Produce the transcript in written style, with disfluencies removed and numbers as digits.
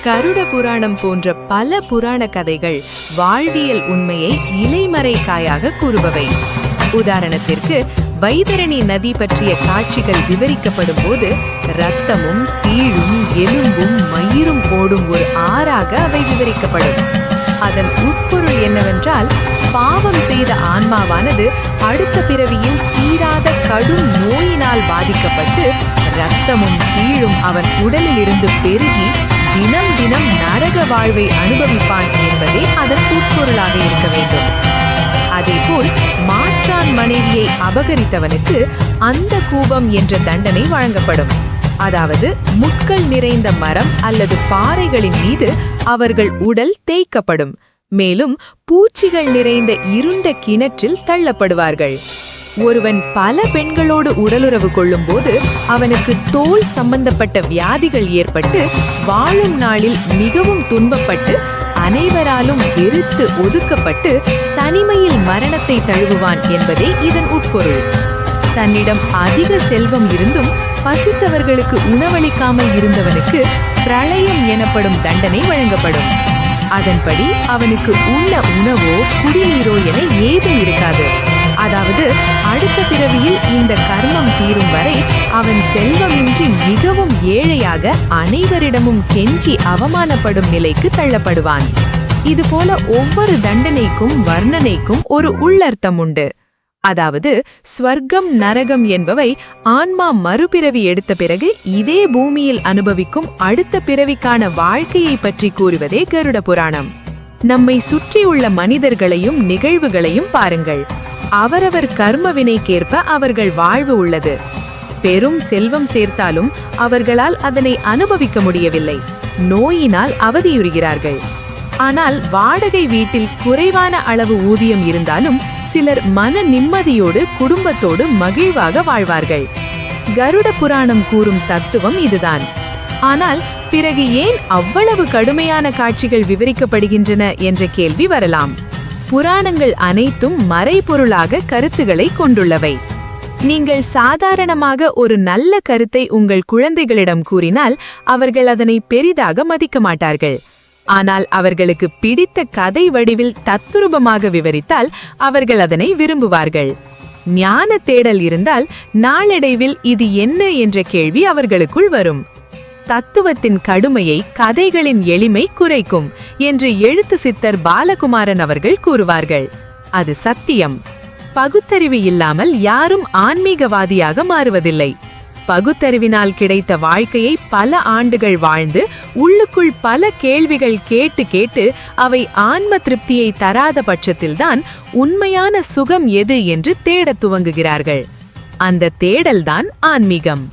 கருட புராணம் போன்ற பல புராண கதைகள் வாழ்வியல் உண்மையை இலைமறைக்காயாக கூறுபவை. உதாரணத்திற்கு வைதரணி நதி பற்றிய காட்சிகள் விவரிக்கப்படும் போது இரத்தமும் சீழும் எலும்பும் மயிரும் ஓடும் ஒரு ஆறாக அவை விவரிக்கப்படும். அதன் உட்பொருள் என்னவென்றால், பாவம் செய்த ஆன்மாவானது அடுத்த பிறவியில் தீராத கடும் நோயினால் பாதிக்கப்பட்டு இரத்தமும் சீழும் அவன் உடலில் இருந்து பெருகி தினம் தினம் நரக வாழ்வை அனுபவிப்பான் என்பதே அதன் உட்பொருளாக இருக்க வேண்டும். அதேபோல் மாற்றான் மனைவியை அபகரித்தவனுக்கு அந்த கூபம் என்ற தண்டனை வழங்கப்படும். அதாவது முட்கள் நிறைந்த மரம் அல்லது பாறைகளின் மீது அவர்கள் உடல் தேய்க்கப்படும். மேலும் பூச்சிகள் நிறைந்த இருண்ட கிணற்றில் தள்ளப்படுவார்கள். ஒருவன் பல பெண்களோடு உடலுறவு கொள்ளும் போது அவனுக்கு தோல் சம்பந்தப்பட்ட வியாதிகள் ஏற்பட்டு வாழும் நாளில் மிகவும் துன்பப்பட்டு அனைவராலும் வெறுத்து ஒதுக்கப்பட்டு தனிமையில் மரணத்தை தழுவுவான் என்பதே இதன் உட்பொருள். தன்னிடம் அதிக செல்வம் இருந்தும் பசித்தவர்களுக்கு உணவளிக்காமல் இருந்தவனுக்கு பிரளயம் எனப்படும் தண்டனை வழங்கப்படும். அதன்படி அவனுக்கு உள்ள உணவோ குடிநீரோ என ஏதும் இருக்காது. அதாவது அடுத்த பிறவியில் இந்த கர்மம் தீரும் வரை அவன் செல்வமின்றி மிகவும் ஏழையாக அனைவரிடமும் கெஞ்சி அவமானப்படும் நிலைக்கு தள்ளப்படுவான். இதுபோல ஒவ்வொரு தண்டனைக்கும் வர்ணனைக்கும் ஒரு உள்ளர்த்தம் உண்டு. அதாவது ஸ்வர்க்கம் நரகம் என்பவை ஆன்மா மறுபிறவி எடுத்த பிறகு இதே பூமியில் அனுபவிக்கும் அடுத்த பிறவிக்கான வாழ்க்கையை பற்றி கூறுவதே கருட புராணம். நம்மை சுற்றியுள்ள மனிதர்களையும் நிகழ்வுகளையும் பாருங்கள். அவரவர் கர்ம வினைக்கேற்ப அவர்கள் வாழ்வு உள்ளது. பெரும் செல்வம் சேர்த்தாலும் அவர்களால் அதனை அனுபவிக்க முடியவில்லை. நோயினால் அவதியுறுகிறார்கள். ஆனால் வாடகை வீட்டில் குறைவான அளவு ஊதியம் இருந்தாலும் சிலர் மன நிம்மதியோடு குடும்பத்தோடு மகிழ்வாக வாழ்வார்கள். கருட புராணம் கூறும் தத்துவம் இதுதான். ஆனால் பிறகு ஏன் அவ்வளவு கடுமையான காட்சிகள் விவரிக்கப்படுகின்றன என்ற கேள்வி வரலாம். புராணங்கள் அனைத்தும் மறைபொருளாக கருத்துக்களை கொண்டுள்ளவை. நீங்கள் சாதாரணமாக ஒரு நல்ல கருத்தை உங்கள் குழந்தைகளிடம் கூறினால் அவர்கள் அதனை பெரிதாக மதிக்க மாட்டார்கள். ஆனால் அவர்களுக்கு பிடித்த கதை வடிவில் தத்துரூபமாக விவரித்தால் அவர்கள் அதனை விரும்புவார்கள். ஞான தேடல் இருந்தால் நாளடைவில் இது என்ன என்ற கேள்வி அவர்களுக்குள் வரும். தத்துவத்தின் கடுமையை கதைகளின் எளிமை குறைக்கும் என்று எழுத்து சித்தர் பாலகுமாரன் அவர்கள் கூறுவார்கள். அது சத்தியம். பகுத்தறிவு இல்லாமல் யாரும் ஆன்மீகவாதியாக மாறுவதில்லை. பகுத்தறிவினால் கிடைத்த வாழ்க்கையை பல ஆண்டுகள் வாழ்ந்து உள்ளுக்குள் பல கேள்விகள் கேட்டு கேட்டு அவை ஆன்ம திருப்தியை தராத பட்சத்தில்தான் உண்மையான சுகம் எது என்று தேடத் துவங்குகிறார்கள். அந்த தேடல்தான் ஆன்மீகம்.